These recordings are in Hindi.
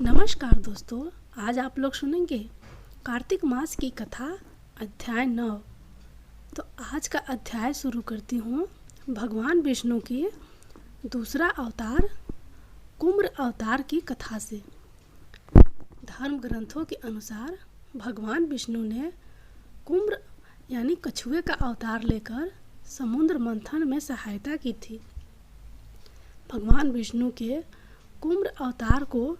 नमस्कार दोस्तों, आज आप लोग सुनेंगे कार्तिक मास की कथा अध्याय 9। तो आज का अध्याय शुरू करती हूँ भगवान विष्णु की दूसरा अवतार कुम्र अवतार की कथा से। धर्म ग्रंथों के अनुसार भगवान विष्णु ने कुम्र यानी कछुए का अवतार लेकर समुद्र मंथन में सहायता की थी। भगवान विष्णु के कुम्र अवतार को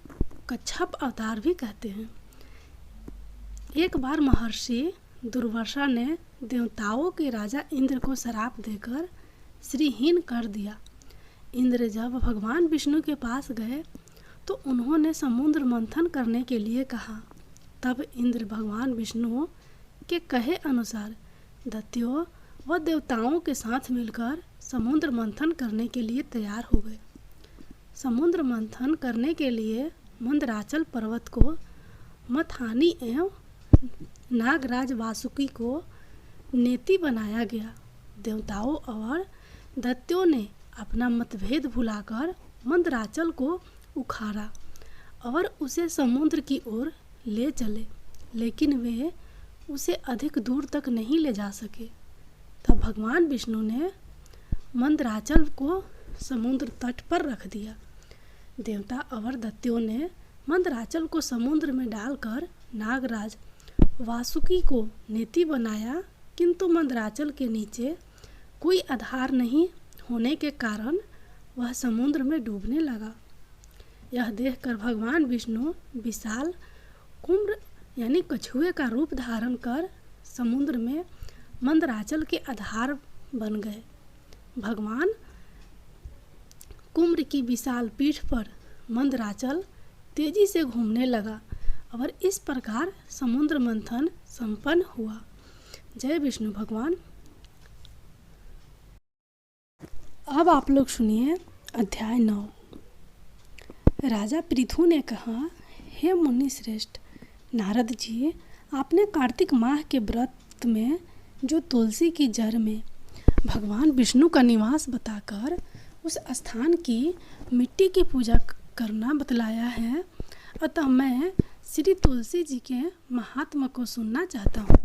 कच्छप अवतार भी कहते हैं। एक बार महर्षि दुर्वासा ने देवताओं के राजा इंद्र को श्राप देकर श्रीहीन कर दिया। इंद्र जब भगवान विष्णु के पास गए तो उन्होंने समुद्र मंथन करने के लिए कहा। तब इंद्र भगवान विष्णु के कहे अनुसार दैत्यों व देवताओं के साथ मिलकर समुद्र मंथन करने के लिए तैयार हो गए। समुद्र मंथन करने के लिए मंदराचल पर्वत को मथानी एवं नागराज वासुकी को नेति बनाया गया। देवताओं और दैत्यों ने अपना मतभेद भुलाकर मंदराचल को उखाड़ा और उसे समुद्र की ओर ले चले, लेकिन वे उसे अधिक दूर तक नहीं ले जा सके। तब भगवान विष्णु ने मंदराचल को समुद्र तट पर रख दिया। देवता और दैत्यों ने मंदराचल को समुद्र में डालकर नागराज वासुकी को नेति बनाया, किंतु मंदराचल के नीचे कोई आधार नहीं होने के कारण वह समुद्र में डूबने लगा। यह देखकर भगवान विष्णु विशाल कुम्र यानी कछुए का रूप धारण कर समुद्र में मंदराचल के आधार बन गए। भगवान कुम्र की विशाल पीठ पर मंदराचल तेजी से घूमने लगा और इस प्रकार समुद्र मंथन संपन्न हुआ। जय विष्णु भगवान। अब आप लोग सुनिए अध्याय 9। राजा पृथु ने कहा, हे मुनि श्रेष्ठ नारद जी, आपने कार्तिक माह के व्रत में जो तुलसी की जड़ में भगवान विष्णु का निवास बताकर उस स्थान की मिट्टी की पूजा करना बतलाया है, अतः मैं श्री तुलसी जी के महात्मा को सुनना चाहता हूँ।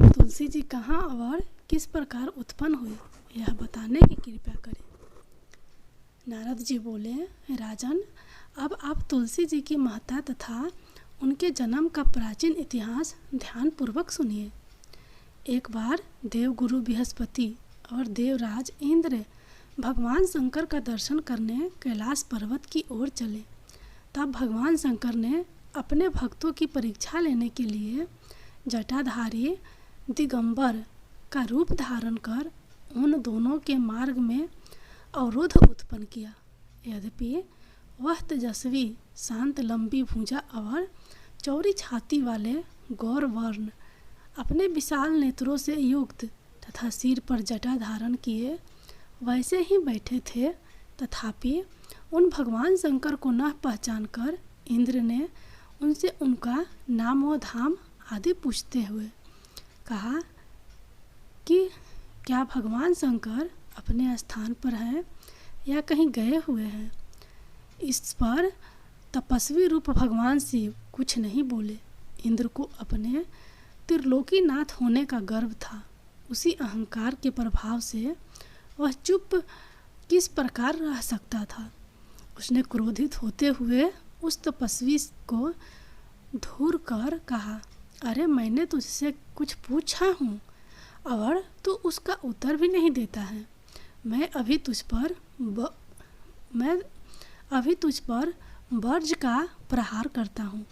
तुलसी जी कहाँ और किस प्रकार उत्पन्न हुई, यह बताने की कृपा करें। नारद जी बोले, राजन, अब आप तुलसी जी की महत्ता तथा उनके जन्म का प्राचीन इतिहास ध्यानपूर्वक सुनिए। एक बार देवगुरु बृहस्पति और देवराज इंद्र भगवान शंकर का दर्शन करने कैलाश पर्वत की ओर चले। तब भगवान शंकर ने अपने भक्तों की परीक्षा लेने के लिए जटाधारी दिगंबर का रूप धारण कर उन दोनों के मार्ग में अवरोध उत्पन्न किया। यद्यपि वह तेजस्वी, शांत, लंबी भुजा और चौड़ी छाती वाले गौर वर्ण अपने विशाल नेत्रों से युक्त तथा सिर पर जटा धारण किए वैसे ही बैठे थे, तथापि उन भगवान शंकर को न पहचान कर इंद्र ने उनसे उनका नाम व धाम आदि पूछते हुए कहा कि क्या भगवान शंकर अपने स्थान पर हैं या कहीं गए हुए हैं। इस पर तपस्वी रूप भगवान शिव कुछ नहीं बोले। इंद्र को अपने त्रिलोकीनाथ होने का गर्व था। उसी अहंकार के प्रभाव से वह चुप किस प्रकार रह सकता था। उसने क्रोधित होते हुए उस तपस्वी को धूर कर कहा, अरे मैंने तुझसे कुछ पूछा हूँ और तू उसका उत्तर भी नहीं देता है। मैं अभी तुझ पर वर्ज का प्रहार करता हूँ,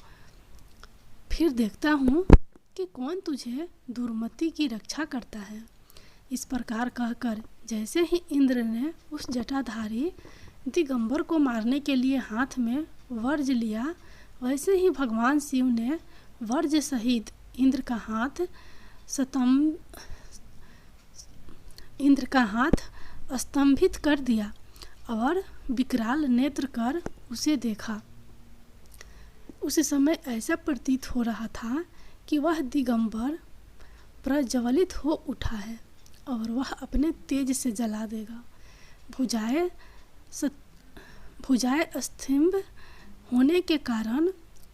फिर देखता हूँ कि कौन तुझे दुर्मति की रक्षा करता है। इस प्रकार कहकर जैसे ही इंद्र ने उस जटाधारी दिगंबर को मारने के लिए हाथ में वर्ज लिया, वैसे ही भगवान शिव ने वर्ज सहित इंद्र का हाथ स्तंभित कर दिया और विकराल नेत्र कर उसे देखा। उस समय ऐसा प्रतीत हो रहा था कि वह दिगंबर प्रज्वलित हो उठा है और वह अपने तेज से जला देगा। भुजाएं स्तंभ होने के कारण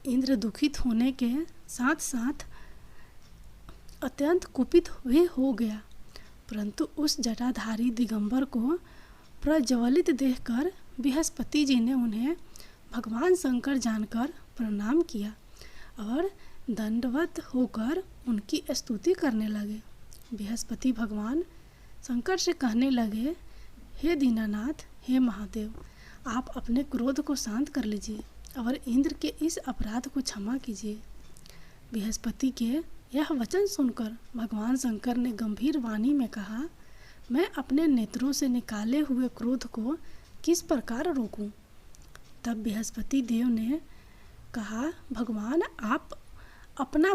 इंद्र दुखित होने के साथ साथ अत्यंत कुपित भी हो गया। परंतु उस जटाधारी दिगंबर को प्रज्वलित देखकर बृहस्पति जी ने उन्हें भगवान शंकर जानकर प्रणाम किया और दंडवत होकर उनकी स्तुति करने लगे। बृहस्पति भगवान शंकर से कहने लगे, हे दीनानाथ, हे महादेव, आप अपने क्रोध को शांत कर लीजिए और इंद्र के इस अपराध को क्षमा कीजिए। बृहस्पति के यह वचन सुनकर भगवान शंकर ने गंभीर वाणी में कहा, मैं अपने नेत्रों से निकाले हुए क्रोध को किस प्रकार रोकूं? तब बृहस्पति देव ने कहा, भगवान आप अपना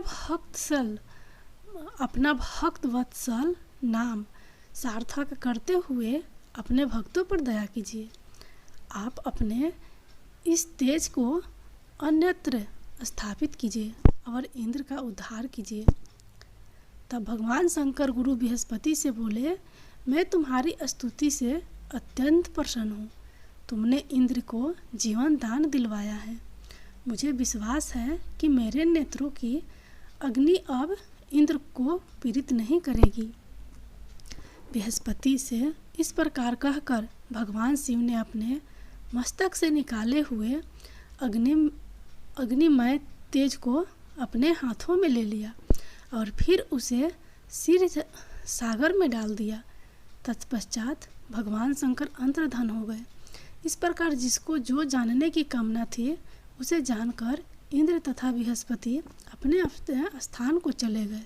भक्त वत्सल नाम सार्थक करते हुए अपने भक्तों पर दया कीजिए। आप अपने इस तेज को अन्यत्र स्थापित कीजिए और इंद्र का उद्धार कीजिए। तब भगवान शंकर गुरु बृहस्पति से बोले, मैं तुम्हारी स्तुति से अत्यंत प्रसन्न हूँ। तुमने इंद्र को जीवन दान दिलवाया है। मुझे विश्वास है कि मेरे नेत्रों की अग्नि अब इंद्र को पीड़ित नहीं करेगी। बृहस्पति से इस प्रकार कहकर भगवान शिव ने अपने मस्तक से निकाले हुए अग्निमय तेज को अपने हाथों में ले लिया और फिर उसे क्षीर सागर में डाल दिया। तत्पश्चात भगवान शंकर अंतर्धान हो गए। इस प्रकार जिसको जो जानने की कामना थी उसे जानकर इंद्र तथा बृहस्पति अपने स्थान को चले गए।